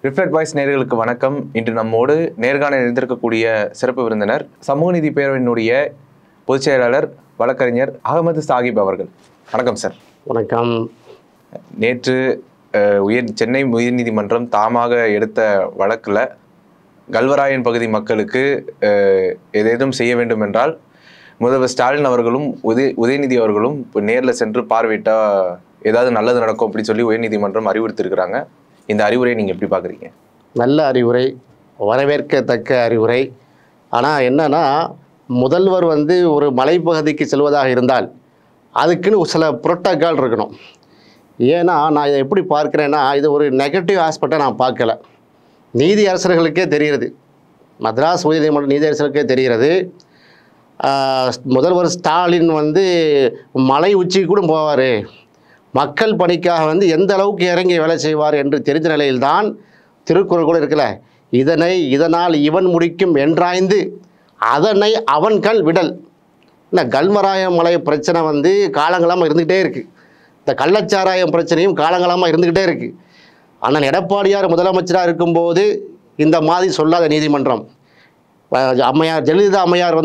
Reflect voice நேயர்களுக்கு வணக்கம். இன்று நம்மோடு நேர்காணல் இருந்திருக்கக்கூடிய சிறப்பு விருந்தினர் சமூக நீதி பேரவையினுடைய பொதுச் செயலாளர் வழக்கறிஞர் அகமது சாகிப் அவர்கள். வணக்கம் சார். வணக்கம். நேற்று சென்னை உயர்நீதிமன்றம் தாமாக எடுத்த வழக்கில் கல்வராயன் பகுதி மக்களுக்கு ஏதேனும் செய்ய வேண்டும் என்றால் முதல்வர் ஸ்டாலின் அவர்களும் உதயநிதி அவர்களும் நேரில் சென்று பார்வையிட்டால் ஏதாவது நல்லது நடக்கும் அப்படின்னு சொல்லி உயர்நீதிமன்றம் அறிவுறுத்திருக்கிறாங்க. இந்த அறிவுரையை நீங்கள் எப்படி பார்க்குறீங்க? நல்ல அறிவுரை, வரவேற்கத்தக்க அறிவுரை. ஆனால் என்னன்னா, முதல்வர் ஒரு மலைப்பகுதிக்கு செல்வதாக இருந்தால் அதுக்குன்னு சில புரோட்டோக்கால் இருக்கணும். ஏன்னா நான் இதை எப்படி பார்க்குறேன்னா, இது ஒரு நெகட்டிவ் ஆஸ்பெக்டை நான் பார்க்கல. நீதி அரசர்களுக்கே தெரிகிறது, மദ്രാஸ் உயர்நீதிமன்ற நீதி அரசர்களுக்கே தெரிகிறது, முதல்வர் ஸ்டாலின் மலை உச்சிக்கு கூட போவார், மக்கள் பணிக்காக எந்த அளவுக்கு இறங்கி வேலை செய்வார் என்று தெரிந்த நிலையில்தான் திருக்குறள் கூட இருக்கல, இதனால் இவன் முடிக்கும் என்றாய்ந்து அதனை அவன் கண் விடல். இல்லை, கல்வராயம் மலை பிரச்சனை காலங்களாமல் இருந்துக்கிட்டே இருக்குது. இந்த கள்ளச்சாராயம் பிரச்சனையும் காலங்களாமல் இருந்துக்கிட்டே இருக்குது. ஆனால் எடப்பாடியார் முதலமைச்சராக இருக்கும்போது இந்த மாதிரி சொல்லாத நீதிமன்றம், அம்மையார் ஜெயலலிதா அம்மையார்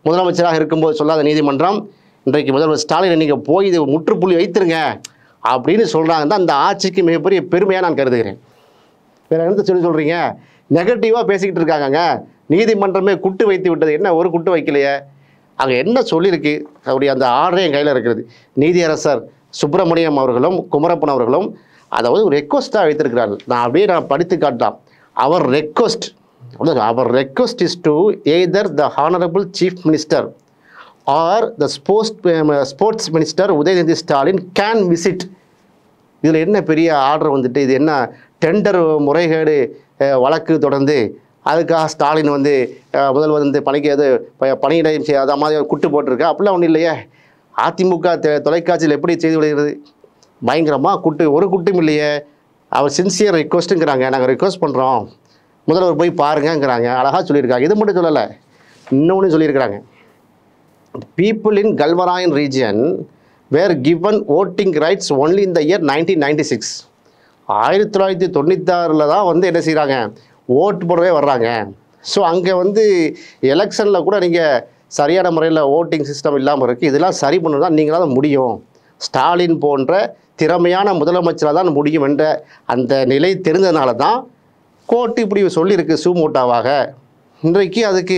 முதலமைச்சராக இருக்கும்போது சொல்லாத நீதிமன்றம் இன்றைக்கு முதல்வர் ஸ்டாலின் நீங்கள் போய் இது முற்றுப்புள்ளி வைத்திருங்க அப்படின்னு சொல்கிறாங்கன்னா அந்த ஆட்சிக்கு மிகப்பெரிய பெருமையாக நான் கருதுகிறேன். வேறு என்ன சொல்கிறீங்க? நெகட்டிவாக பேசிக்கிட்டு இருக்காங்க. நீதிமன்றமே குட்டு வைத்து விட்டது. என்ன ஒரு குட்டு வைக்கலையே? அங்கே என்ன சொல்லியிருக்கு? அப்படி அந்த ஆர்டரே என் கையில் இருக்கிறது. நீதியரசர் சுப்பிரமணியம் அவர்களும் குமரப்பன் அவர்களும் அதை ஒரு ரெக்வஸ்ட்டாக வைத்திருக்கிறார்கள். நான் படித்து காட்டலாம். அவர் request is to either the honourable chief minister or the sports minister Udhayanidhi Stalin can visit. இதில் என்ன பெரிய ஆர்டர் இது என்ன டெண்டர் முறைகேடு வழக்கு தொடர்ந்து அதுக்காக ஸ்டாலின் முதல்வர் பணிக்கு பணியிடம் செய்யாத மாதிரி குட்டு போட்டிருக்கா? அப்படிலாம் ஒன்றும் இல்லையே. அதிமுக தொலைக்காட்சியில் எப்படி செய்து விடுகிறது? பயங்கரமாக குட்டு, ஒரு குட்டும் இல்லையே. அவர் சின்சியர் ரெக்வஸ்ட்டுங்கிறாங்க, நாங்கள் ரெக்வஸ்ட் பண்ணுறோம், முதல்வர் போய் பாருங்கங்கிறாங்க. அழகாக சொல்லியிருக்காங்க. இது மட்டும் சொல்லலை, இன்னொன்று சொல்லியிருக்கிறாங்க. People in Galvarayan region were given voting rights only in the year 1996. 1996 தான் என்ன செய்கிறாங்க, ஓட்டு போடவே வர்றாங்க. ஸோ அங்கே எலெக்ஷனில் கூட நீங்கள் சரியான முறையில் ஓட்டிங் சிஸ்டம் இல்லாமல் இருக்குது. இதெல்லாம் சரி பண்ணணும் தான் நீங்களாக முடியும், ஸ்டாலின் போன்ற திறமையான முதலமைச்சராக தான் முடியும் என்ற அந்த நிலை தெரிந்ததுனால தான் கோர்ட்டு இப்படி சொல்லியிருக்கு சூமோட்டாவாக. இன்றைக்கு அதுக்கு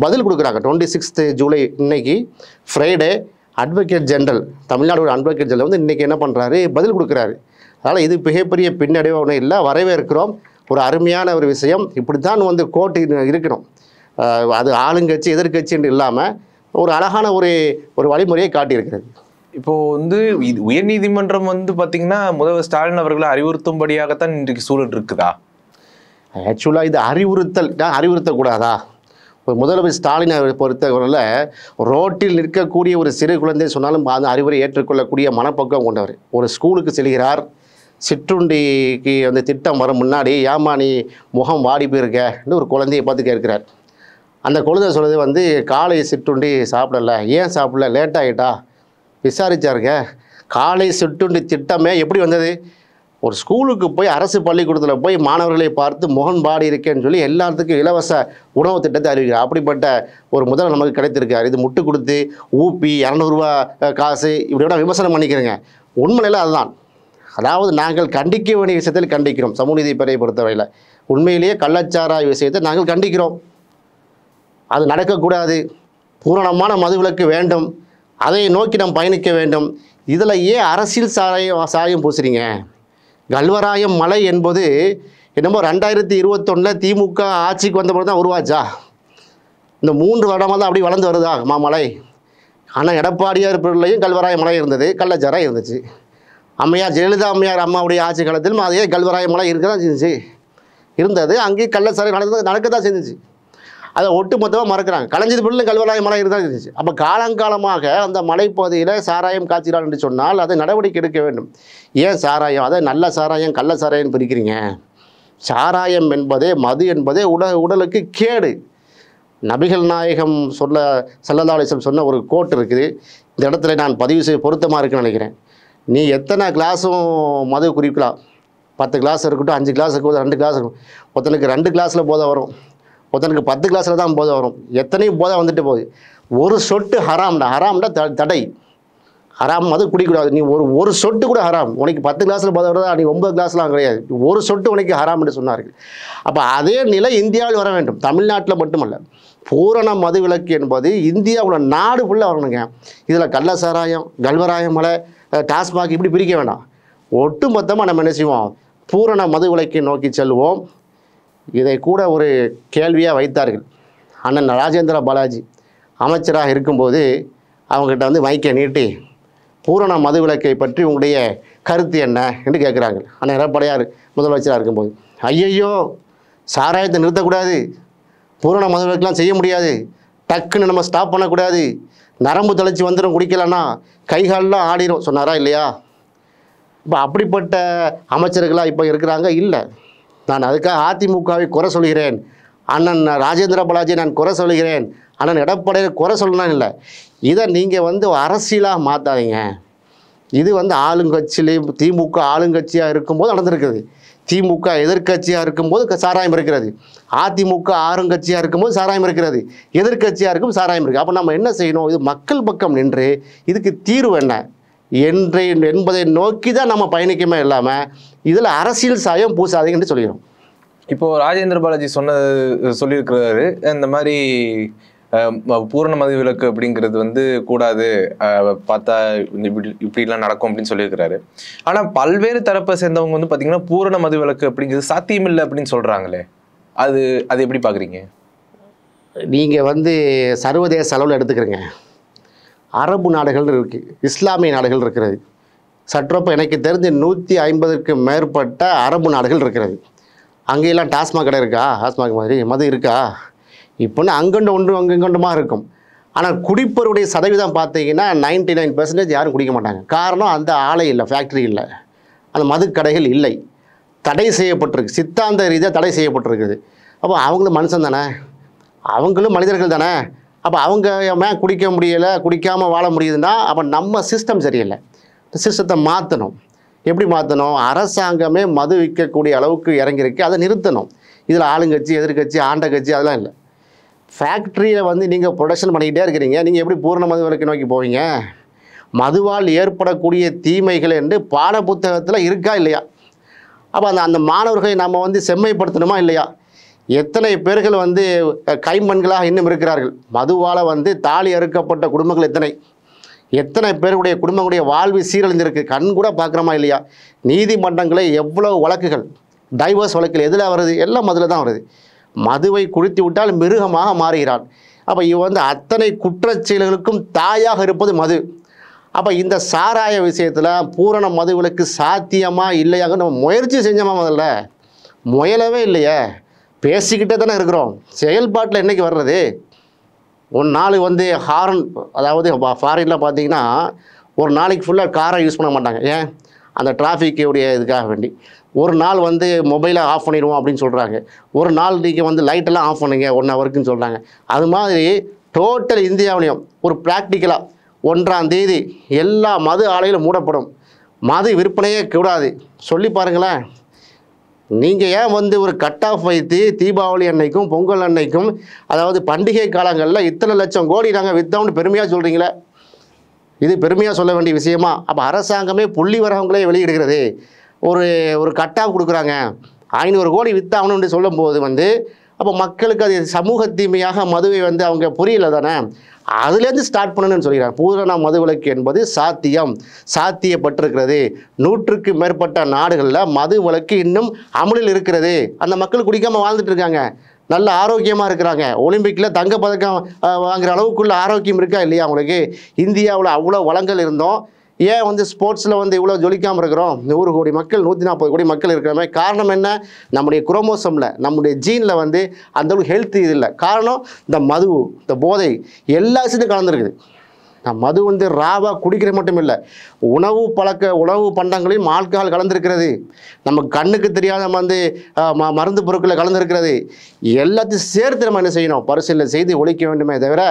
பதில் கொடுக்குறாங்க. 26 ஜூலை இன்னைக்கு Friday advocate general, Tamil Nadu advocate general இன்றைக்கி என்ன பண்ணுறாரு, பதில் கொடுக்குறாரு. அதனால் இது மிகப்பெரிய பின்னடைவு ஒன்றும் இல்லை, வரவேற்கிறோம். ஒரு அருமையான ஒரு விஷயம். இப்படி தான் கோர்ட்டு இருக்கணும். அது ஆளுங்கட்சி எதிர்கட்சி என்று இல்லாமல் ஒரு அழகான ஒரு வழிமுறையை காட்டியிருக்கிறது. இப்போது உயர்நீதிமன்றம் பார்த்திங்கன்னா முதல்வர் ஸ்டாலின் அவர்களை அறிவுறுத்தும்படியாகத்தான் இன்றைக்கு சூழல் இருக்குதா? ஆக்சுவலாக இது அறிவுறுத்தக்கூடாதா? முதல்வர் ஸ்டாலினை பொறுத்தவரையில் ரோட்டில் நிற்கக்கூடிய ஒரு சிறு குழந்தை சொன்னாலும் அந்த அறிவுரை ஏற்றுக்கொள்ளக்கூடிய மனப்பக்குவம் கொண்டவர். ஒரு ஸ்கூலுக்கு செல்கிறார், சிற்றுண்டிக்கு திட்டம் வரும் முன்னாடி ஏமா நீ முகம் வாடி போயிருக்கன்னு ஒரு குழந்தையை பார்த்து கேட்கிறார். அந்த குழந்தை சொல்கிறது காலை சிற்றுண்டி சாப்பிடல. ஏன் சாப்பிடல? லேட் ஆகிட்டா? விசாரிச்சாருங்க. காலை சிற்றுண்டி திட்டமே எப்படி வந்தது? ஒரு ஸ்கூலுக்கு போய் அரசு பள்ளிக்கூடத்தில் போய் மாணவர்களை பார்த்து முகன் பாடி இருக்கேன்னு சொல்லி எல்லாத்துக்கும் இலவச உணவு திட்டத்தை அறிவிக்கிறார். அப்படிப்பட்ட ஒரு முதல் நமக்கு கிடைத்திருக்கார். இது முட்டு கொடுத்து ஊப்பி 200 ரூபா காசு இப்படியோட விமர்சனம் பண்ணிக்கிறேங்க. உண்மையில அதுதான். அதாவது நாங்கள் கண்டிக்க வேண்டிய விஷயத்தில் கண்டிக்கிறோம். சமூக நீதி பேரவையை பொறுத்தவரையில் உண்மையிலேயே கள்ளச்சாராய விஷயத்தை நாங்கள் கண்டிக்கிறோம். அது நடக்கக்கூடாது. பூரணமான மதுவிலக்கு வேண்டும். அதை நோக்கி நாம் பயணிக்க வேண்டும். இதில் ஏன் அரசியல் சாயம் பூசுறீங்க? கல்வராயம் மலை என்பது என்னமோ 2021 திமுக ஆட்சிக்கு வந்தபோது தான் உருவாச்சா? இந்த 3 வருடமாக தான் அப்படி வளர்ந்து வருதா மலை? ஆனால் எடப்பாடியார் பிள்ளையும் கல்வராய மலை இருந்தது, கள்ளச்சாராயம் இருந்துச்சு. அம்மையார் ஜெயலலிதா அம்மாவுடைய ஆட்சி காலத்திலும் அதே கல்வராய மலை இருக்க தான் செஞ்சுச்சு இருந்தது. அங்கேயும் கள்ளச்சாராயம் நடக்க தான் செஞ்சிச்சு. அதை ஒட்டு மொத்தமாக மறக்கிறாங்க. கலைஞர் பிள்ளை கல்வராய மலை இருந்தால் இருந்துச்சு. அப்போ காலங்காலமாக அந்த மலைப்பகுதியில் சாராயம் காய்ச்சிறான் என்று சொன்னால் அதை நடவடிக்கை எடுக்க வேண்டும். ஏன் சாராயம், அதை நல்ல சாராயம் கள்ள சாராயம் பிரிக்கிறீங்க? சாராயம் என்பதே, மது என்பதே உடலுக்கு கேடு. நபிகள் நாயகம் ஸல்லல்லாஹு அலைஹி வஸல்லம் சொன்ன ஒரு கோட் இருக்குது. இந்த இடத்துல நான் பதிவு செய்ய பொருத்தமாக இருக்குன்னு நினைக்கிறேன். நீ எத்தனை கிளாஸும் மது குடிக்கலாம், 10 கிளாஸ் இருக்கட்டும், 5 கிளாஸ் இருக்கும், 2 கிளாஸ் இருக்கும். ஒருத்தனுக்கு 2 கிளாஸில் போதை வரும், ஒருத்தனுக்கு 10 கிளாஸில் தான் போதை வரும். எத்தனையும் போதை வந்துட்டு போகுது. ஒரு சொட்டு ஹராம்டா தடை. ஹராம் அது குடிக்கூடாது. நீ ஒரு சொட்டு கூட ஹராம். உனக்கு 10 கிளாஸில் போதை வருதா, நீ 9 கிளாஸ்லாம் கிடையாது. ஒரு சொட்டு உனக்கு ஹராம் என்று சொன்னார்கள். அப்போ அதே நிலை இந்தியாவில் வர வேண்டும், தமிழ்நாட்டில் மட்டுமல்ல. பூரண மதுவிலக்கு என்பது இந்தியாவில் நாடு ஃபுல்லாக வரணுங்க. இதில் கள்ள சாராயம், கல்வராயம் மலை, டாஸ்மாக் இப்படி பிரிக்க வேண்டாம். ஒட்டு மொத்தமாக நம்ம என்ன செய்வோம், பூரண மதுவிலக்கை நோக்கி செல்வோம். இதை கூட ஒரு கேள்வியாக வைத்தார்கள். அண்ணன் ராஜேந்திர பாலாஜி அமைச்சராக இருக்கும்போது அவங்ககிட்ட வந்து மைக்கை நீட்டி பூரண மதுவிலக்கை பற்றி உங்களுடைய கருத்து என்ன என்று கேட்குறாங்க. அண்ணன் எடப்பாடியார் முதலமைச்சராக இருக்கும்போது, ஐயையோ சாராயத்தை நிறுத்தக்கூடாது, பூரண மதுவிலக்கெலாம் செய்ய முடியாது, டக்குன்னு நம்ம ஸ்டாப் பண்ணக்கூடாது, நரம்பு தளர்ச்சி வந்துடும் குடிக்கலன்னா, கைகாலெலாம் ஆடிடும் சொன்னாரா இல்லையா? இப்போ அப்படிப்பட்ட அமைச்சர்களாக இப்போ இருக்கிறாங்க இல்லை. நான் அதுக்காக அதிமுகவை குறை சொல்கிறேன், அண்ணன் ராஜேந்திர பாலாஜியை நான் குறை சொல்கிறேன், அண்ணன் எடப்பாடியை குறை சொல்லணும் இல்லை. இதை நீங்கள் வந்து அரசியலாக மாற்றாதீங்க. இது வந்து ஆளுங்கட்சியிலையும் திமுக ஆளுங்கட்சியாக இருக்கும்போது நடந்திருக்குது, திமுக எதிர்கட்சியாக இருக்கும்போது சாராயம் இருக்கிறது, அதிமுக ஆளுங்கட்சியாக இருக்கும்போது சாராயம் இருக்கிறது, எதிர்கட்சியாக இருக்கும் சாராயம் இருக்குது. அப்போ நம்ம என்ன செய்யணும், இது மக்கள் பக்கம் நின்று இதுக்கு தீர்வு என்ன என்பதை நோக்கி தான் நம்ம பயணிக்கமே இல்லாமல் இதில் அரசியல் சாயம் பூசாதீங்கன்னு சொல்லிக்கிறோம். இப்போது ராஜேந்திர பாலாஜி சொல்லியிருக்கிறாரு, இந்த மாதிரி பூரண மதுவிலக்கு அப்படிங்கிறது வந்து கூடாது, பார்த்தா இப்படிலாம் நடக்கும் அப்படின்னு சொல்லியிருக்கிறாரு. ஆனால் பல்வேறு தரப்பை சேர்ந்தவங்க வந்து பார்த்தீங்கன்னா பூரண மதுவிலக்கு அப்படிங்கிறது சாத்தியமில்லை அப்படின்னு சொல்கிறாங்களே, அது எப்படி பார்க்குறீங்க? நீங்கள் வந்து சர்வதேச அளவில் எடுத்துக்கிறீங்க. அரபு நாடுகள் இருக்குது, இஸ்லாமிய நாடுகள் இருக்கிறது. சற்றப்போ எனக்கு தெரிஞ்சு 150க்கும் மேற்பட்ட அரபு நாடுகள் இருக்கிறது. அங்கேயெல்லாம் டாஸ்மாக் கடை இருக்கா, டாஸ்மாக் மாதிரி மது இருக்கா? இப்போன்னு அங்கொண்டு ஒன்று அங்கொண்டுமா இருக்கும். ஆனால் குடிப்பவருடைய சதவீதம் பார்த்தீங்கன்னா 99% யாரும் குடிக்க மாட்டாங்க. காரணம் அந்த ஆலை இல்லை, ஃபேக்ட்ரி இல்லை, அந்த மதுக்கடைகள் இல்லை, தடை செய்யப்பட்டிருக்கு, சித்தாந்த ரீதியாக தடை செய்யப்பட்டிருக்குது. அப்போ அவங்களும் மனுஷன் தானே, அவங்களும் மனிதர்கள் தானே. அப்போ அவங்க ஏன் குடிக்க முடியலை, குடிக்காமல் வாழ முடியுதுன்னா அப்போ நம்ம சிஸ்டம் சரியில்லை. இந்த சிஸ்டத்தை மாற்றணும். எப்படி மாற்றணும்? அரசாங்கமே மது விற்கக்கூடிய அளவுக்கு இறங்கியிருக்கு, அதை நிறுத்தணும். இதில் ஆளுங்கட்சி, எதிர்கட்சி, ஆண்ட கட்சி அதெல்லாம் இல்லை. ஃபேக்ட்ரியில் வந்து நீங்கள் ப்ரொடக்ஷன் பண்ணிக்கிட்டே இருக்கிறீங்க, நீங்கள் எப்படி பூரண மதுவிலக்கு நோக்கி போவீங்க? மதுவால் ஏற்படக்கூடிய தீமைகள் என்று பாட புத்தகத்தில் இருக்கா இல்லையா? அப்போ அந்த மாணவர்களை நம்ம வந்து செம்மைப்படுத்தணுமா இல்லையா? எத்தனை பேர்கள் வந்து கைமண்களாக இன்னும் இருக்கிறார்கள். மதுவால் வந்து தாலி அறுக்கப்பட்ட குடும்பங்கள் எத்தனை பேருடைய குடும்பங்களுடைய வாழ்வு சீரழிந்திருக்கு, கண் கூட பார்க்குறோமா இல்லையா? நீதிமன்றங்களில் எவ்வளோ வழக்குகள், டைவர்ஸ் வழக்கில் எதில் வருது? எல்லாம் மதுவில் தான் வருது. மதுவை குடித்து விட்டால் மிருகமாக மாறுகிறான். அப்போ இவ வந்து அத்தனை குற்றச்செயல்களுக்கும் தாயாக இருப்பது மது. அப்போ இந்த சாராய விஷயத்தில் பூரண மதுவிலக்கு சாத்தியமாக இல்லையாக நம்ம முயற்சி செஞ்சோமா? முதல்ல முயலவே இல்லையே, பேசிக்கிட்டே தானே இருக்கிறோம். செயல்பாட்டில் என்றைக்கு வர்றது? ஒரு நாள் வந்து ஹாரன், அதாவது ஃபாரினில் பார்த்தீங்கன்னா ஒரு நாளைக்கு ஃபுல்லாக காரை யூஸ் பண்ண மாட்டாங்க. ஏன்? அந்த டிராஃபிக்குடைய இதுக்காக வேண்டி. ஒரு நாள் வந்து மொபைலை ஆஃப் பண்ணிடுவோம் அப்படின்னு சொல்கிறாங்க. ஒரு நாள் நீங்கள் வந்து லைட்டெல்லாம் ஆஃப் பண்ணுங்க 1 ஹவருக்குன்னு சொல்கிறாங்க. அது மாதிரி டோட்டல் இந்தியாவிலையும் ஒரு ப்ராக்டிக்கலாக 1ஆம் தேதி எல்லா மது ஆலையிலும் மூடப்படும், மது விற்பனையே கூடாது சொல்லி பாருங்களேன். நீங்கள் ஏன் வந்து ஒரு கட் ஆஃப் வைத்து தீபாவளி அன்னைக்கும் பொங்கல் அன்னைக்கும், அதாவது பண்டிகை காலங்களில் இத்தனை லட்சம் கோடி நாங்கள் விற்றோம்னு பெருமையாக சொல்கிறீங்களே, இது பெருமையாக சொல்ல வேண்டிய விஷயமா? அப்போ அரசாங்கமே புள்ளி வரவங்களே வெளியிடுகிறது. ஒரு கட் ஆஃப் கொடுக்குறாங்க, 500 கோடி விற்றாகணும்னு சொல்லும்போது வந்து அப்போ மக்களுக்கு அது சமூக தீமையாக மதுவை வந்து அவங்க புரியல தானே, அதுலேருந்து ஸ்டார்ட் பண்ணணும்னு சொல்கிறாங்க. பூரண மதுவிலக்கு என்பது சாத்தியப்பட்டிருக்கிறது. 100க்கு மேற்பட்ட நாடுகளில் மது விலக்கு இன்னும் அமலில் இருக்கிறது. அந்த மக்கள் குடிக்காமல் வாழ்ந்துட்டு இருக்காங்க, நல்ல ஆரோக்கியமாக இருக்கிறாங்க. ஒலிம்பிக்கில் தங்கப்பதக்கம் வாங்குகிற அளவுக்குள்ள ஆரோக்கியம் இருக்கா இல்லையா அவங்களுக்கு? இந்தியாவில் அவ்வளோ வளங்கள் இருந்தோம், ஏன் வந்து ஸ்போர்ட்ஸில் வந்து இவ்வளோ ஜொலிக்காமல் இருக்கிறோம்? 100 கோடி மக்கள், 140 கோடி மக்கள் இருக்கிற காரணம் என்ன? நம்முடைய குரோமோசோமில், நம்முடைய ஜீனில் வந்து அந்தளவுக்கு ஹெல்த் இது இல்லை. காரணம் இந்த மது, இந்த போதை எல்லா விஷயத்தையும் கலந்துருக்குது. மது வந்து ராவாக குடிக்கிற மட்டும் இல்லை, உணவு பண்டங்களையும் ஆல்கஹால் கலந்துருக்கிறது. நம்ம கண்ணுக்கு தெரியாத வந்து மருந்து பொருட்களை கலந்துருக்கிறது. எல்லாத்தையும் சேர்த்து நம்ம என்ன செய்யணும்? பரிசீலனை செய்து ஒழிக்க வேண்டுமே தவிர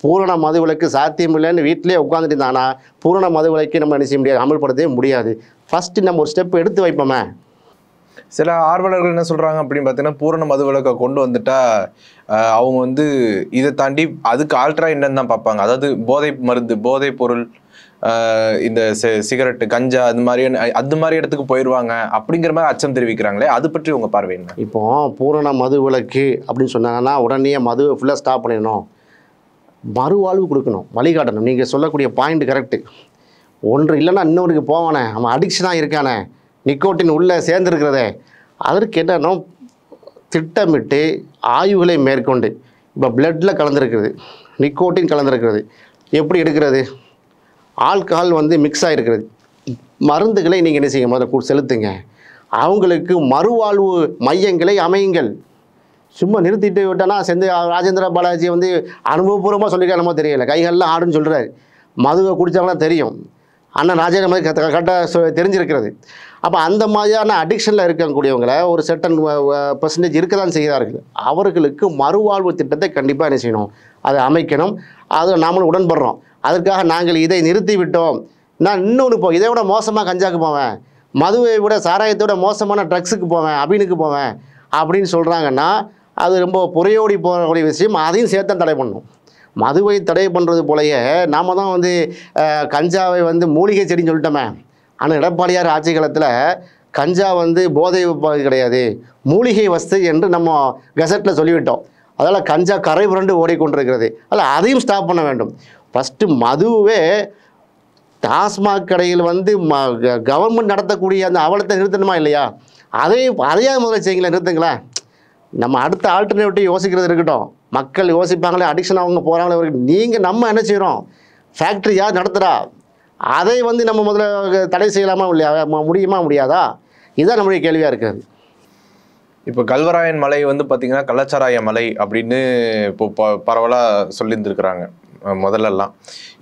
பூரண மதுவிலக்கு சாத்தியமில்லைன்னு வீட்டிலே உட்காந்துட்டு இருந்தானா பூரண மதுவிலக்கு நம்ம என்ன செய்ய முடியாது, அமல்படுத்தவே முடியாது. ஃபஸ்ட்டு நம்ம ஒரு ஸ்டெப் எடுத்து வைப்போமே. சில ஆர்வலர்கள் என்ன சொல்றாங்க அப்படின்னு பார்த்தீங்கன்னா, பூரண மதுவிலக்கை கொண்டு வந்துட்டா அவங்க வந்து இதை தாண்டி அதுக்கு ஆல்ட்ரா என்னன்னு தான் பார்ப்பாங்க. அதாவது போதை மருந்து, போதை பொருள், இந்த சிகரெட்டு, கஞ்சா அது மாதிரி இடத்துக்கு போயிடுவாங்க அப்படிங்கிற மாதிரி அச்சம் தெரிவிக்கிறாங்களே, அது பற்றி உங்க பார்வை என்ன? இப்போ பூரண மதுவிலக்கு அப்படின்னு சொன்னாங்கன்னா உடனே மதுவை ஃபுல்லாக ஸ்டாப் பண்ணிடணும், மறுவாழ்வு கொடுக்கணும், வழிகாட்டணும். நீங்கள் சொல்லக்கூடிய பாயிண்ட் கரெக்டு. ஒன்று இல்லைன்னா இன்னொருக்கு போவானே, அவன் அடிக்ஷனாக இருக்கானே, நிக்கோட்டின் உள்ளே சேர்ந்துருக்கிறதே, அதற்கு என்னன்னா திட்டமிட்டு ஆய்வுகளை மேற்கொண்டு, இப்போ பிளட்டில் கலந்துருக்கிறது, நிக்கோட்டின் கலந்துருக்கிறது, எப்படி எடுக்கிறது, ஆல்கஹால் வந்து மிக்ஸ் ஆகிருக்கிறது, மருந்துகளை நீங்கள் என்ன செய்யுங்க முதல்ல செலுத்துங்க, அவங்களுக்கு மறுவாழ்வு மையங்களை அமையுங்கள். சும்மா நிறுத்திட்டு விட்டோன்னா ராஜேந்திர பாலாஜி வந்து அனுபவபூர்வமாக சொல்லியிருக்காமோ தெரியல, கைகள்லாம் ஆடுன்னு சொல்கிறாரு. மதுவை குடித்தவங்களாம் தெரியும், அண்ணன் ராஜேந்திர மாதிரி கரெக்டாக தெரிஞ்சிருக்கிறது. அப்போ அந்த மாதிரியான அடிக்ஷனில் இருக்கக்கூடியவங்களை ஒரு செர்டன் பெர்சன்டேஜ் இருக்க தான் செய்கிறார்கள். அவர்களுக்கு மறுவாழ்வு திட்டத்தை கண்டிப்பாக என்ன செய்யணும், அதை அமைக்கணும். அதை நாமளும் உடன்படுறோம். அதற்காக நாங்கள் இதை நிறுத்தி விட்டோம், நான் இன்னொன்று இதை விட மோசமாக கஞ்சாக்கு போவேன், மதுவை விட சாராயத்தை விட மோசமான ட்ரக்ஸுக்கு போவேன், அபினுக்கு போவேன் அப்படின்னு சொல்கிறாங்கன்னா அது ரொம்ப புறையோடி போகக்கூடிய விஷயம். அதையும் சேர்த்து தடை பண்ணணும். மதுவை தடை பண்ணுறது போலயே நாம் தான் வந்து கஞ்சாவை வந்து மூலிகை செடின்னு சொல்லிட்டோமே. ஆனால் எடப்பாடியார் ஆட்சி காலத்தில் கஞ்சா வந்து போதை கிடையாது, மூலிகை வஸ்து என்று நம்ம கெசட்டில் சொல்லிவிட்டோம். அதனால் கஞ்சா கரை புரண்டு ஓடிக்கொண்டிருக்கிறது. அதில் அதையும் ஸ்டாப் பண்ண வேண்டும். ஃபஸ்ட்டு மதுவே டாஸ்மாக் கடையில் வந்து கவர்மெண்ட் நடத்தக்கூடிய அந்த அவலத்தை நிறுத்தணுமா இல்லையா, அதையே முதல்ல செய்யுங்களேன், நிறுத்துங்களேன். நம்ம அடுத்த ஆல்டர்னேட்டிவ் யோசிக்கிறது இருக்கட்டும், மக்கள் யோசிப்பாங்களே, அடிக்ஷன் அவங்க போகிறாங்களே, நீங்கள் நம்ம என்ன செய்கிறோம், ஃபேக்ட்ரி யார் நடத்துகிறா, அதை வந்து நம்ம முதல்ல தடை செய்யலாமா இல்லையா, முடியுமா முடியாதா, இதுதான் நம்முடைய கேள்வியாக இருக்கிறது. இப்போ கல்வராயன் மலை வந்து பார்த்தீங்கன்னா கள்ளச்சாராய மலை அப்படின்னு இப்போ பரவலாக சொல்லியிருந்துருக்குறாங்க முதல்லலாம்.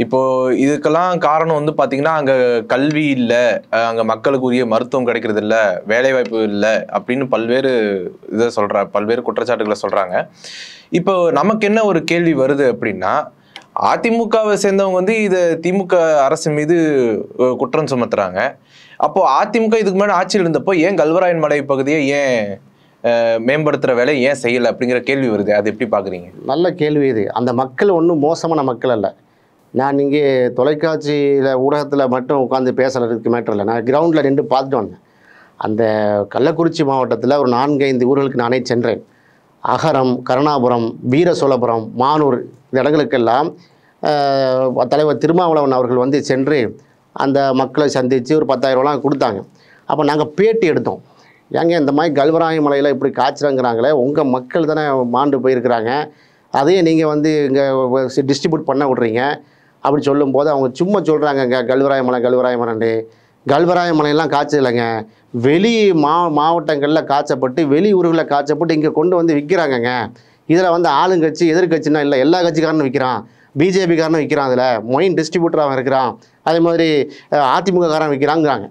இப்போது இதுக்கெல்லாம் காரணம் வந்து பார்த்திங்கன்னா அங்கே கல்வி இல்லை, அங்கே மக்களுக்கு உரிய மருத்துவம் கிடைக்கிறது இல்லை, வேலைவாய்ப்பு இல்லை அப்படின்னு பல்வேறு குற்றச்சாட்டுகளை சொல்கிறாங்க. இப்போ நமக்கு என்ன ஒரு கேள்வி வருது அப்படின்னா, அதிமுகவை சேர்ந்தவங்க வந்து இதை திமுக அரசு மீது குற்றம் சுமத்துறாங்க. அப்போது அதிமுக இதுக்கு முன்னாடி ஆட்சியில் இருந்தப்போ ஏன் கல்வராயன் மலை பகுதியை ஏன் மேம்படுத்துகிற வேலை ஏன் செய்யலை அப்படிங்கிற கேள்வி வருது. அது எப்படி பார்க்குறீங்க? நல்ல கேள்வி இது. அந்த மக்கள் ஒன்றும் மோசமான மக்கள் அல்ல. நான் இங்கே தொலைக்காட்சியில் ஊடகத்தில் மட்டும் உட்காந்து பேசுகிறதுக்கு மேட்டர் இல்லை, நான் கிரவுண்டில் நின்று பார்த்துட்டு வந்தேன். அந்த கள்ளக்குறிச்சி மாவட்டத்தில் ஒரு 4-5 ஊர்களுக்கு நானே சென்றேன். அகரம், கருணாபுரம், வீரசோழபுரம், மானூர், இந்த இடங்களுக்கெல்லாம் தலைவர் திருமாவளவன் அவர்கள் வந்து சென்று அந்த மக்களை சந்தித்து ஒரு 10,000 ரூபாலாம் கொடுத்தாங்க. அப்போ நாங்கள் பேட்டி எடுத்தோம். ஏங்க இந்த மாதிரி கல்வராய மலையில் இப்படி காய்ச்சுறாங்கிறாங்களே, உங்கள் மக்கள் தானே மாண்டு போயிருக்கிறாங்க, அதையே நீங்கள் வந்து இங்கே டிஸ்ட்ரிபியூட் பண்ண விட்றீங்க அப்படி சொல்லும்போது அவங்க சும்மா சொல்கிறாங்க, கல்வராய மலைண்டு கல்வராய மலையெல்லாம் காய்ச்சல் இல்லைங்க, வெளி மாவட்டங்களில் காய்ச்சப்பட்டு வெளி ஊர்களில் காய்ச்சப்பட்டு இங்கே கொண்டு வந்து விற்கிறாங்கங்க. இதில் வந்து ஆளுங்கட்சி எதிர்கட்சின்னா இல்லை, எல்லா கட்சிக்காரனும் விற்கிறான், பிஜேபிக்காரனும் விற்கிறான், அதில் மொயின் டிஸ்ட்ரிபியூட்டராக இருக்கிறான், அதே மாதிரி அதிமுக காரன் விற்கிறாங்கிறாங்க.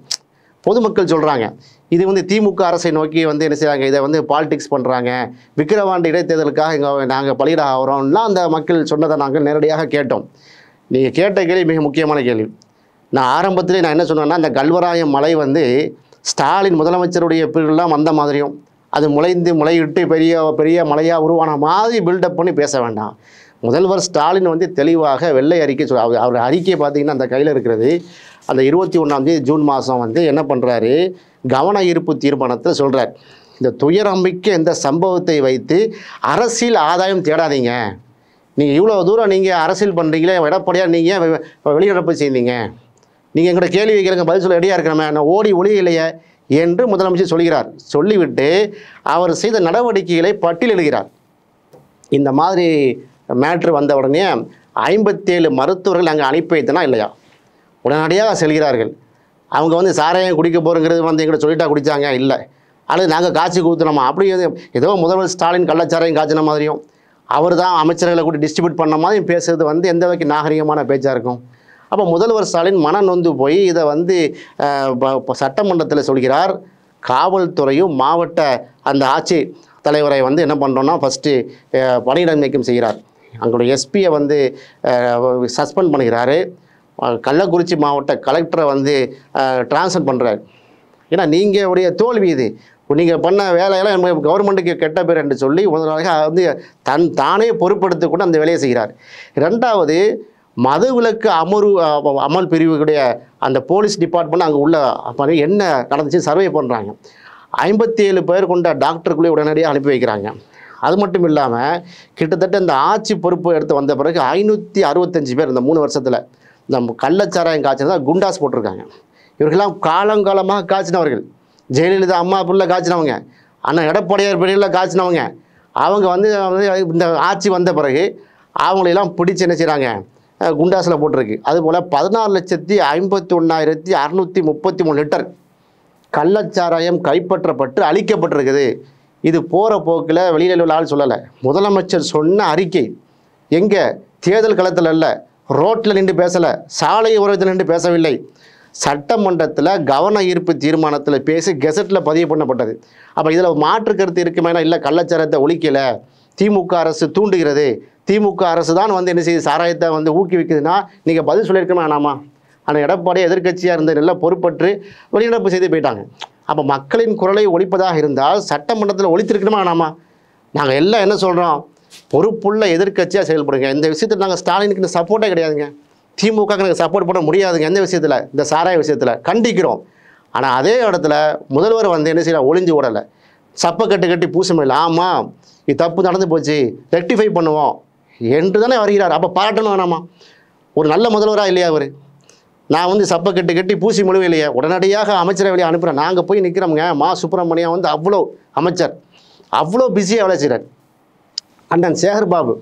பொதுமக்கள் சொல்கிறாங்க. இது வந்து திமுக அரசை நோக்கி வந்து என்ன செய்கிறாங்க, இதை வந்து பாலிடிக்ஸ் பண்ணுறாங்க, விக்கிரவாண்டி இடைத்தேர்தலுக்காக இங்கே நாங்கள் பலியிட ஆகிறோம்லாம் அந்த மக்கள் சொன்னதை நாங்கள் நேரடியாக கேட்டோம். நீங்கள் கேட்ட கேள்வி மிக முக்கியமான கேள்வி. நான் ஆரம்பத்திலே நான் என்ன சொன்னேன்னா, அந்த கல்வராயம் மலை வந்து ஸ்டாலின் முதலமைச்சருடைய பீரியட்லாம் வந்த மாதிரியும் அது முளையிட்டு பெரிய பெரிய மலையாக உருவான மாதிரி பில்டப் பண்ணி பேச வேண்டாம். முதல்வர் ஸ்டாலின் வந்து தெளிவாக வெள்ளை அறிக்கை அவர் அறிக்கையை பார்த்தீங்கன்னா அந்த கையில் இருக்கிறது. அந்த 21ஆம் தேதி ஜூன் மாதம் வந்து என்ன பண்ணுறாரு, கவன ஈர்ப்பு தீர்மானத்தில் சொல்கிறார், இந்த துயரமிக்க இந்த சம்பவத்தை வைத்து அரசியல் ஆதாயம் தேடாதீங்க, நீங்கள் இவ்வளோ தூரம் நீங்கள் அரசியல் பண்ணுறீங்களே, எடப்பாடியார் நீங்கள் வெளிநடப்பு செய்தீங்க, நீங்கள் எங்கள்கிட்ட கேள்வி வைக்கிறங்க பதில் சொல்ல ரெடியாக இருக்கிறமே, நான் ஓடி ஒளிய இல்லையே என்று முதலமைச்சர் சொல்கிறார். சொல்லிவிட்டு அவர் செய்த நடவடிக்கைகளை பட்டியலிடுகிறார். இந்த மாதிரி மேட்ரு வந்த உடனே 57 மருத்துவர்கள் அங்கே அனுப்பி வைத்தனா இல்லையா, உடனடியாக செல்கிறார்கள். அவங்க வந்து சாராயம் குடிக்க போகிறங்கிறது வந்து எங்கிட்ட சொல்லிட்டா குடித்தாங்க இல்லை, அல்லது நாங்கள் காய்ச்சி ஊற்றுனோமா, அப்படி ஏதோ முதல்வர் ஸ்டாலின் கள்ளச்சாராயம் காய்ச்சின மாதிரியும் அவர் தான் அமைச்சர்களை கூட டிஸ்ட்ரிபியூட் பண்ண மாதிரியும் பேசுறது வந்து எந்த வகைக்கு நாகரிகமான பேச்சாக இருக்கும். அப்போ முதல்வர் ஸ்டாலின் மன நொந்து போய் இதை வந்து சட்டமன்றத்தில் சொல்கிறார். காவல்துறையும் மாவட்ட அந்த ஆட்சி தலைவரை வந்து என்ன பண்ணுறோன்னா ஃபஸ்ட்டு பணியிட நீக்கம் செய்கிறார். அங்களுடைய எஸ்பியை வந்து சஸ்பெண்ட் பண்ணுகிறாரு. கள்ளக்குறிச்சி மாவட்ட கலெக்டரை வந்து ட்ரான்ஸ்ஃபர் பண்ணுறாரு. ஏன்னா நீங்கள் உடைய தோல்வி இது, நீங்கள் பண்ண வேலையெல்லாம் நம்ம கவர்மெண்ட்டுக்கு கெட்ட பேர் என்று சொல்லி முதலாக வந்து தானே பொறுப்படுத்திக் அந்த வேலையை செய்கிறார். ரெண்டாவது, மதுவிலக்கு அமல் பிரிவுடைய அந்த போலீஸ் டிபார்ட்மெண்ட் அங்கே உள்ள என்ன நடந்துச்சு சர்வே பண்ணுறாங்க. 57 பேர் கொண்ட டாக்டருக்குள்ளே உடனடியாக அனுப்பி வைக்கிறாங்க. அது மட்டும் இல்லாமல் கிட்டத்தட்ட இந்த ஆட்சி பொறுப்பு எடுத்து வந்த பிறகு 565 பேர் இந்த 3 வருஷத்தில் இந்த கள்ளச்சாராயம் காய்ச்சினதாக குண்டாஸ் போட்டிருக்காங்க. இவர்களெல்லாம் காலங்காலமாக காய்ச்சினவர்கள். ஜெயலலிதா அம்மா பிள்ளை காய்ச்சினவங்க, அண்ணன் எடப்பாடியார் பிள்ளைகளில் காய்ச்சினவங்க. அவங்க வந்து இந்த ஆட்சி வந்த பிறகு அவங்களெல்லாம் பிடிச்சி என்ன செய்கிறாங்க, குண்டாஸில் போட்டிருக்கு. அதுபோல் 14,51,633 லிட்டர் கள்ளச்சாராயம் கைப்பற்றப்பட்டு அழிக்கப்பட்டிருக்குது. இது போகிற போக்கில் வெளியில் உள்ள ஆள் சொல்லலை. முதலமைச்சர் சொன்ன அறிக்கை எங்கே, தேர்தல் களத்தில் இல்லை, ரோட்டில் நின்று பேசலை, சாலை ஓரத்தில் நின்று பேசவில்லை, சட்டமன்றத்தில் கவன ஈர்ப்பு தீர்மானத்தில் பேசி கெசட்டில் பதிவு பண்ணப்பட்டது. அப்போ இதில் மாற்று கருத்து இருக்குமேனா, இல்லை கள்ளச்சாராயத்தை ஒழிக்கலை, திமுக அரசு தூண்டுகிறது, திமுக அரசு தான் வந்து என்ன செய்யுது சாராயத்தை வந்து ஊக்குவிக்குதுன்னா நீங்கள் பதில் சொல்லியிருக்கமே வேணாமா? ஆனால் எடப்பாடி எதிர்க்கட்சியாக இருந்த நல்லா பொறுப்பற்று வெளிநடப்பு செய்து போயிட்டாங்க. அப்போ மக்களின் குரலை ஒழிப்பதாக இருந்தால் சட்டமன்றத்தில் ஒழித்திருக்கணுமா வேணாமா? நாங்கள் எல்லாம் என்ன சொல்கிறோம், பொறுப்புள்ள எதிர்க்கட்சியாக செயல்படுங்க. இந்த விஷயத்தில் நாங்கள் ஸ்டாலினுக்கு சப்போர்ட்டே கிடையாதுங்க, திமுக எனக்கு சப்போர்ட் பண்ண முடியாதுங்க. எந்த விஷயத்தில், இந்த சாராய விஷயத்தில் கண்டிக்கிறோம். ஆனால் அதே இடத்துல முதல்வர் வந்து என்ன செய்யலாம், ஒளிஞ்சு ஓடலை, சப்பை கட்டி பூசமில்லை, ஆமாம் இது தப்பு நடந்து போச்சு, ரெக்டிஃபை பண்ணுவோம் என்று தானே வருகிறார். அப்போ பாராட்டணும் வேணாமா? ஒரு நல்ல முதல்வராக இல்லையா அவர்? நான் வந்து சப்பை கட்டி பூசி முழுவே இல்லையா, உடனடியாக அமைச்சரை வெளியே அனுப்புகிறேன். நாங்கள் போய் நிற்கிறோமுங்க. மா சுப்பிரமணியம் வந்து அவ்வளோ அமைச்சர் அவ்வளோ பிஸியாக வேலை செய்கிறார். அண்ணன் சேகர் பாபு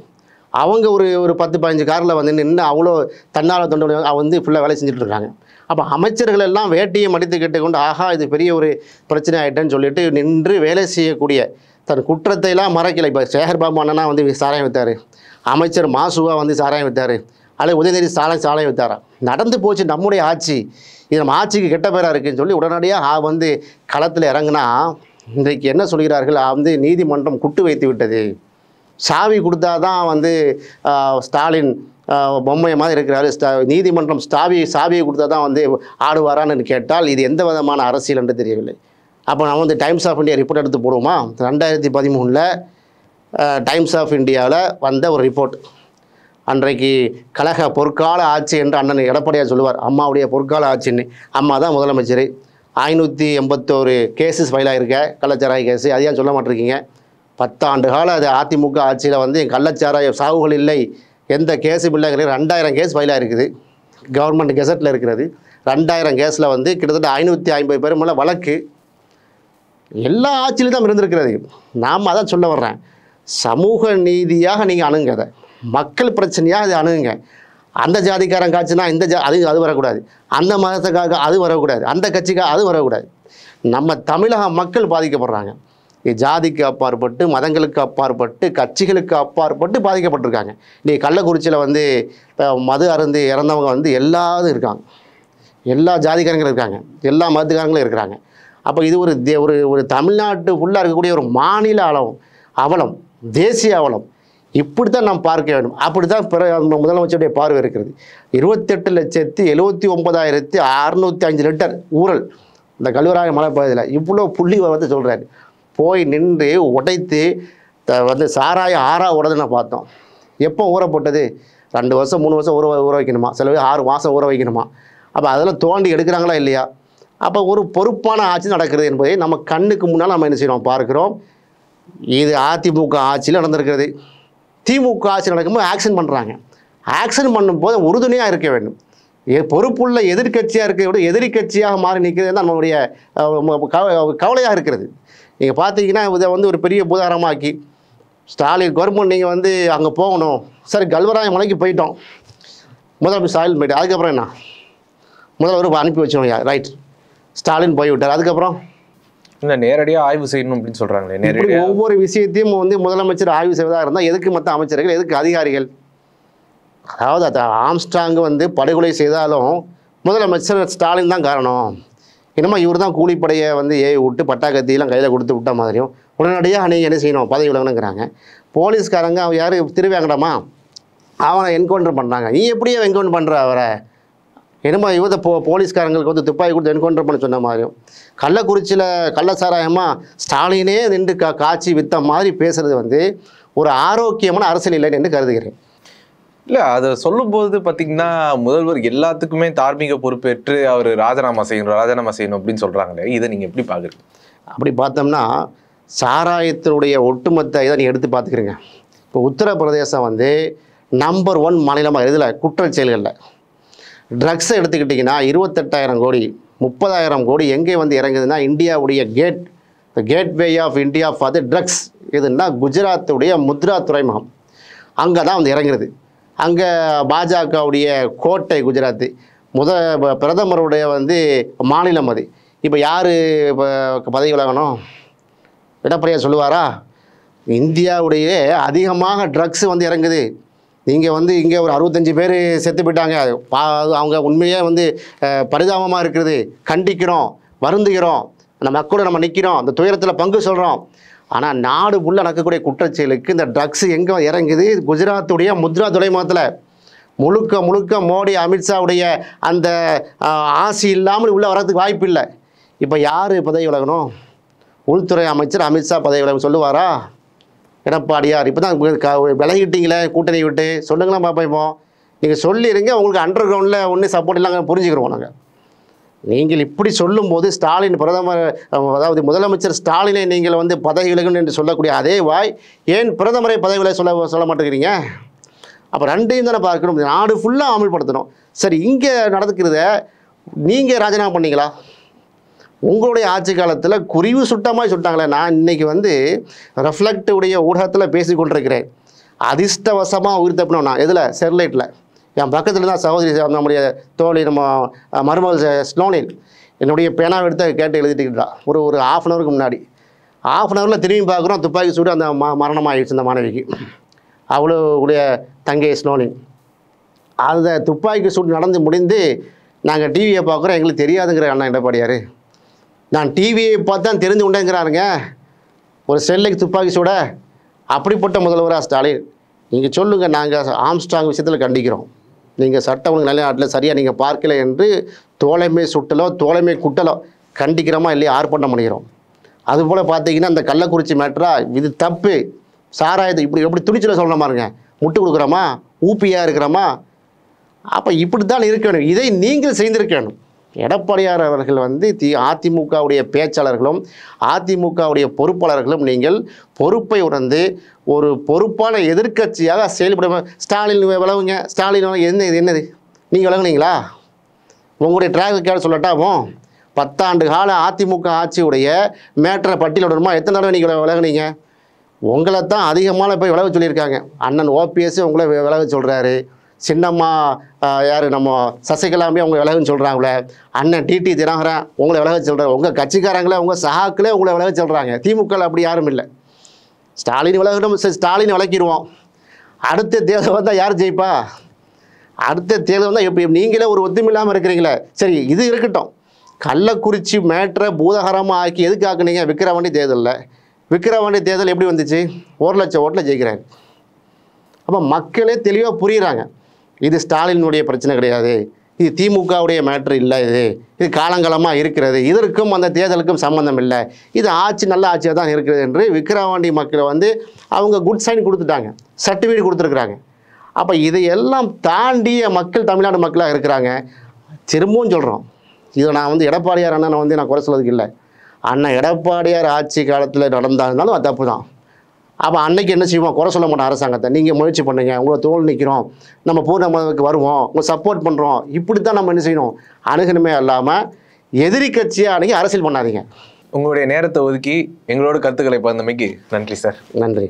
அவங்க ஒரு 10-15 காரில் வந்து நின்று அவ்வளோ தன்னால் தொண்டு வந்து ஃபுல்லாக வேலை செஞ்சுட்ருக்காங்க. அப்போ அமைச்சர்கள் எல்லாம் வேட்டியை மடித்து கேட்டுக்கொண்டு ஆஹா இது பெரிய ஒரு பிரச்சனை ஆகிட்டேன்னு சொல்லிட்டு நின்று வேலை செய்யக்கூடிய தன் குற்றத்தையெல்லாம் மறைக்கலை. இப்போ சேகர் பாபு அண்ணனா வந்து சாராயம் விற்றார், அமைச்சர் மாசுவா வந்து சாராயம் விற்றார், அல்லது உதயநிதி சாராயம் விற்றாரா? நடந்து போச்சு நம்முடைய ஆட்சி, இது நம்ம ஆட்சிக்கு கெட்ட பேராக இருக்குதுன்னு சொல்லி உடனடியாக வந்து களத்தில் இறங்குனா இன்றைக்கு என்ன சொல்கிறார்கள், வந்து நீதிமன்றம் குட்டு வைத்து விட்டது, சாவி கொடுத்தா தான் வந்து ஸ்டாலின் பொம்மையை மாதிரி இருக்கிறாரு, நீதிமன்றம் சாவியை கொடுத்தா தான் வந்து ஆடுவாரான்னு கேட்டால் இது எந்த விதமான அரசியல் என்று தெரியவில்லை. அப்போ நான் வந்து டைம்ஸ் ஆஃப் இந்தியா ரிப்போர்ட் எடுத்து போடுவோமா? 2013 டைம்ஸ் ஆஃப் இந்தியாவில் வந்த ஒரு ரிப்போர்ட். அன்றைக்கு கழக பொற்கால ஆட்சி என்று அண்ணன் எடப்பாடியார் சொல்லுவார், அம்மாவுடைய பொற்கால ஆட்சின்னு. அம்மா தான் முதலமைச்சர். 581 கேஸஸ் ஃபைல் ஆகிருக்க கள்ளச்சாராய கேஸு, அது ஏன் சொல்ல மாட்டிருக்கீங்க? 10 ஆண்டு காலம் அது அதிமுக ஆட்சியில் வந்து கள்ளச்சாராய சாவுகள் இல்லை, எந்த கேஸும் இல்லைங்கிறது 2000 கேஸ் ஃபைல் ஆகிருக்குது, கவர்மெண்ட் கெசட்டில் இருக்கிறது. 2000 கேஸில் வந்து கிட்டத்தட்ட 550 பேர் மேலே வழக்கு எல்லா ஆட்சியிலும் தான் இருந்திருக்கிறது. நாம் அதான் சொல்ல வர்றேன், சமூக நீதியாக நீங்கள் அணுங்க, அதை மக்கள் பிரச்சனையாக அதை அணுகுங்க. அந்த ஜாதிக்காரன் காய்ச்சினா இந்த அது வரக்கூடாது, அந்த மதத்துக்காக அது வரக்கூடாது, அந்த கட்சிக்காக அது வரக்கூடாது. நம்ம தமிழக மக்கள் பாதிக்கப்படுறாங்க. ஜாதிக்கு அப்பாற்பட்டு, மதங்களுக்கு அப்பாற்பட்டு, கட்சிகளுக்கு அப்பாற்பட்டு பாதிக்கப்பட்டிருக்காங்க. இன்றைக்கி கள்ளக்குறிச்சியில் வந்து மது அருந்து இறந்தவங்க வந்து எல்லாரும் இருக்காங்க, எல்லா ஜாதிக்காரங்களும் இருக்காங்க, எல்லா மதத்துக்காரங்களும் இருக்கிறாங்க. அப்போ இது ஒரு தமிழ்நாட்டு ஃபுல்லாக இருக்கக்கூடிய ஒரு மாநில அவலம், தேசிய அவலம். இப்படி தான் நாம் பார்க்க வேண்டும். அப்படி தான் முதலமைச்சருடைய பார்வை இருக்கிறது. 28,79,605 லிட்டர் ஊரல் இந்த கல்வராய மலை பகுதியில் இவ்வளோ புள்ளி வந்து சொல்கிறாரு. போய் நின்று உடைத்து வந்து சாராய ஆறா உடனே பார்த்தோம். எப்போ ஊற போட்டது? 2 வருஷம் 3 வருஷம் ஊற வைக்கணுமா, சில 6 மாதம் ஊற வைக்கணுமா? அப்போ அதெல்லாம் தோண்டி எடுக்கிறாங்களா இல்லையா? அப்போ ஒரு பொறுப்பான ஆட்சி நடக்கிறது என்பதை நம்ம கண்ணுக்கு முன்னால் நம்ம என்ன செய்கிறோம், பார்க்குறோம். இது அதிமுக ஆட்சியில் நடந்திருக்கிறது. திமுக ஆட்சி நடக்கும்போது ஆக்ஷன் பண்ணுறாங்க. ஆக்ஷன் பண்ணும்போது உறுதுணையாக இருக்க வேண்டும். பொறுப்புள்ள எதிர்கட்சியாக இருக்கிறத விட எதிர்கட்சியாக மாறி நிற்கிறது தான் நம்மளுடைய கவலையாக இருக்கிறது. நீங்கள் பார்த்தீங்கன்னா இதை வந்து ஒரு பெரிய பூதாரமாக்கி ஸ்டாலின் கவர்மெண்ட் நீங்கள் வந்து அங்கே போகணும், சரி கல்வராய மலைக்கு போயிட்டோம், முதல்வர் ஸ்டாலின் போயிட்டு அதுக்கப்புறம் என்ன, முதல்வர் அனுப்பி வச்சோம், ரைட் ஸ்டாலின் போய்விட்டார், அதுக்கப்புறம் இல்லை நேரடியாக ஆய்வு செய்யணும் அப்படின்னு சொல்கிறாங்களே. நேரடியாக ஒவ்வொரு விஷயத்தையும் வந்து முதலமைச்சர் ஆய்வு செய்வதாக இருந்தால் எதுக்கு மற்ற அமைச்சர்கள், எதுக்கு அதிகாரிகள்? அதாவது ஆம்ஸ்ட்ராங் வந்து படுகொலை செய்தாலும் முதலமைச்சர் ஸ்டாலின் தான் காரணம், என்னமோ இவர் தான் கூலிப்படையை வந்து ஏவி விட்டு பட்டாக்கத்தியெல்லாம் கையில் கொடுத்து விட்ட மாதிரியும் உடனடியாக நீங்கள் என்ன செய்யணும், பதவி விலகணுங்கிறாங்க. போலீஸ்காரங்க அவன் யார் திருவேங்கடமா, அவனை என்கவுண்டர் பண்ணுறாங்க. நீ எப்படியே என்கவுண்டர் பண்ணுற அவரை? என்னமோ இவங்க போலீஸ்காரங்களுக்கு வந்து துப்பாக்கி கொடுத்து என்கவுண்டர் பண்ண சொன்ன மாதிரியும், கள்ளக்குறிச்சியில் கள்ளசாராயமாக ஸ்டாலினே நின்று காட்சி வித்த மாதிரி பேசுகிறது வந்து ஒரு ஆரோக்கியமான அரசியல் இல்லைன்னு என்று கருதுகிறேன். இல்லை, அதை சொல்லும்போது பார்த்தீங்கன்னா முதல்வர் எல்லாத்துக்குமே தார்மீக பொறுப்பேற்று அவர் ராஜினாமா செய்யணும் அப்படின்னு சொல்கிறாங்களே, இதை நீங்கள் எப்படி பார்க்குறீங்க? அப்படி பார்த்தோம்னா சாராயத்தினுடைய ஒட்டுமொத்த இதை நீங்கள் எடுத்து பார்த்துக்கிறீங்க. இப்போ உத்தரப்பிரதேசம் வந்து நம்பர் 1 மாநிலமாக இதில் குற்றச் செயல்களில். ட்ரக்ஸை எடுத்துக்கிட்டிங்கன்னா 28,000 கோடி 30,000 கோடி எங்கே வந்து இறங்குதுன்னா இந்தியாவுடைய gateway of India for the drugs எதுன்னா குஜராத்துடைய முத்ரா துறைமுகம், அங்கே தான் வந்து இறங்குறது. அங்கே பாஜகவுடைய கோட்டை குஜராத்து, பிரதமருடைய வந்து மாநிலம் அது. இப்போ யார் இப்போ பதவி விலகணும்? எடப்பாடியார் சொல்லுவாரா? இந்தியாவுடைய அதிகமாக ட்ரக்ஸ் வந்து இறங்குது. நீங்கள் வந்து இங்கே ஒரு 65 பேர் செத்து போயிட்டாங்க. அவங்க உண்மையே வந்து பரிதாபமாக இருக்கிறது. கண்டிக்கிறோம், வருந்துகிறோம், அந்த மக்களோட நம்ம நிற்கிறோம், அந்த துயரத்தில் பங்கு சொல்கிறோம். ஆனால் நாடு உள்ள நடக்கக்கூடிய குற்றச்செயலுக்கு இந்த ட்ரக்ஸ் எங்கே இறங்குது? குஜராத்துடைய முத்ரா துறைமுகத்தில். முழுக்க மோடி அமித்ஷாவுடைய அந்த ஆசி இல்லாமல் உள்ளே வர்றதுக்கு வாய்ப்பு இல்லை. இப்போ யார் பதவி விலகணும்? உள்துறை அமைச்சர் அமித்ஷா பதவி விலகணும் சொல்லுவாரா? எடப்பாடியார் இப்போ தான் விலகிட்டீங்களே கூட்டணி விட்டு, சொல்லுங்களேன் பார்ப்போம். இப்போ நீங்கள் சொல்லிடுங்க, உங்களுக்கு அண்டர் கிரவுண்டில் ஒன்றும் சப்போர்ட் இல்லாங்க புரிஞ்சுக்கிறோம் நாங்கள். நீங்கள் இப்படி சொல்லும்போது ஸ்டாலின் பிரதமர், அதாவது முதலமைச்சர் ஸ்டாலினை நீங்கள் வந்து பதவி விலகணும் என்று சொல்லக்கூடிய அதே வாய் ஏன் பிரதமரை பதவி விலக சொல்ல மாட்டேங்கிறீங்க? அப்போ ரெண்டையும் தானே பார்க்கணும். நாடு ஃபுல்லாக அமல்படுத்தணும். சரி, இங்கே நடந்துக்கிறத நீங்கள் ராஜினாமா பண்ணீங்களா? உங்களுடைய ஆட்சி காலத்தில் குறிவு சுட்டமாக சுட்டாங்களே. நான் இன்றைக்கி வந்து ரெஃப்ளெக்டுடைய ஊடகத்தில் பேசி கொண்டிருக்கிறேன். அதிர்ஷ்டவசமாக உயிர் தப்பினோம். நான் எதில்? ஸ்டெர்லைட்டில். என் பக்கத்தில் தான் சகோதரி நம்முடைய தோழி நம்ம மருமகள் ஸ்லோனில் என்னுடைய பேனாவை எடுத்து கேட்டு எழுதிட்டுக்கிட்டா ஒரு ½ ஹவருக்கு முன்னாடி. ½ ஹவரில் திரும்பி பார்க்குறோம், துப்பாக்கி சூடு அந்த மரணமாகிடுச்சு அந்த மாணவிக்கு. அவளுடைய தங்கை ஸ்லோனின். அந்த துப்பாக்கி சூடு நடந்து முடிந்து நாங்கள் டிவியை பார்க்குறோம், எங்களுக்கு தெரியாதுங்கிற அண்ணா எடப்பாடியார். நான் டிவியை பார்த்து தான் தெரிந்து கொண்டேங்கிறாருங்க. ஒரு ஸ்டெர்லைட் துப்பாக்கி சூட அப்படிப்பட்ட முதல்வராக ஸ்டாலின். நீங்கள் சொல்லுங்கள், நாங்கள் ஆம்ஸ்ட்ராங் விஷயத்தில் கண்டிக்கிறோம். நீங்கள் சட்ட ஒழுங்கு நிலைநாட்டில் சரியாக நீங்கள் பார்க்கல என்று தோழமை சுட்டலோ தோழமை குட்டலோ கண்டிக்கிறோமா இல்லையா ஆர்ப்பாட்டம் பண்ணிக்கிறோம். அதுபோல் பார்த்தீங்கன்னா இந்த கள்ளக்குறிச்சி மேட்ரா இது தப்பு. சாராயத்தை எப்படி துணிச்சல சொல்கிற மாதிரிங்க, முட்டு கொடுக்குறோமா, ஊப்பியாக இருக்கிறோமா? அப்போ இப்படி தான் இருக்க வேணும். இதை நீங்கள் செய்திருக்க வேணும். எடப்பாடியார் அவர்கள் வந்து அதிமுகவுடைய பேச்சாளர்களும் அதிமுகவுடைய பொறுப்பாளர்களும் நீங்கள் பொறுப்பை உணர்ந்து ஒரு பொறுப்பான எதிர்க்கட்சியாக செயல்பட. ஸ்டாலின் விலகுங்க, ஸ்டாலின் என்னது நீங்கள் விலகுனீங்களா? உங்களுடைய ட்ராக் ரெக்கார்டு சொல்லட்டாமோ? 10 ஆண்டு கால அதிமுக ஆட்சியுடைய மேட்டரை பட்டியலிடணுமா? எத்தனை தடவை நீங்கள் விலகுனீங்க? உங்களை தான் அதிகமான போய் விலக சொல்லியிருக்காங்க. அண்ணன் ஓபிஎஸ் உங்களை விலக சொல்கிறாரு. சின்னம்மா யார் நம்ம சசிகலாமே அவங்க விலகுன்னு சொல்கிறாங்களே. அண்ணன் டிடி தினகரன் உங்களை விலக சொல்கிறாங்க. உங்கள் கட்சிக்காரங்களே உங்கள் சகாக்களே உங்களை விலக சொல்கிறாங்க. திமுக அப்படி யாரும் இல்லை. ஸ்டாலின் விலகணும், ஸ்டாலின் விலக்கிடுவோம். அடுத்த தேர்தல் வந்தால் யார் ஜெயிப்பா? அடுத்த தேர்தல் வந்தால் எப்படி? நீங்களே ஒரு ஒத்துமை இல்லாமல் இருக்கிறீங்களே. சரி, இது இருக்கட்டும். கள்ளக்குறிச்சி மேட்ரை பூதகரமாக ஆக்கி எதுக்கு ஆக்குனீங்க? விக்கிரவாண்டி தேர்தலில். விக்கிரவாண்டி தேர்தல் எப்படி வந்துச்சு? 1 லட்சம் ஓட்டில் ஜெயிக்கிறாங்க. அப்போ மக்களே தெளிவாக புரியுறாங்க, இது ஸ்டாலினுடைய பிரச்சனை கிடையாது, இது திமுகவுடைய மேட்ரு இல்லை, இது காலங்காலமாக இருக்கிறது, இதற்கும் அந்த தேர்தலுக்கும் சம்மந்தம் இல்லை, இது ஆட்சி நல்ல ஆட்சியாக தான் இருக்கிறது என்று விக்கிரவாண்டி மக்களை வந்து அவங்க குட் சைன் கொடுத்துட்டாங்க, சர்டிஃபிகேட் கொடுத்துருக்குறாங்க. அப்போ இதையெல்லாம் தாண்டிய மக்கள் தமிழ்நாடு மக்களாக இருக்கிறாங்க. திரும்பவும் சொல்கிறோம், இதை நான் வந்து எடப்பாடியார் அண்ணனை வந்து நான் குறை சொல்றதுக்கு இல்லை. அண்ணன் எடப்பாடியார் ஆட்சி காலத்தில் நடந்தாலும் அது தப்பு தான். அப்போ அன்னைக்கு என்ன செய்வோம்? குறை சொல்ல மாட்டோம் அரசாங்கத்தை. நீங்கள் முயற்சி பண்ணுங்க, உங்களை தோல் நிற்கிறோம், நம்ம பூர்ணமதுக்கு வருவோம், உங்களை சப்போர்ட் பண்ணுறோம், இப்படி தான் நம்ம என்ன செய்யணும் அணுகணுமே. இல்லாமல் எதிரி கட்சியாக அணுகி அரசியல் பண்ணாதீங்க. உங்களுடைய நேரத்தை ஒதுக்கி எங்களோட கருத்துக்களை பகிர்ந்தமைக்கு நன்றி சார். நன்றி.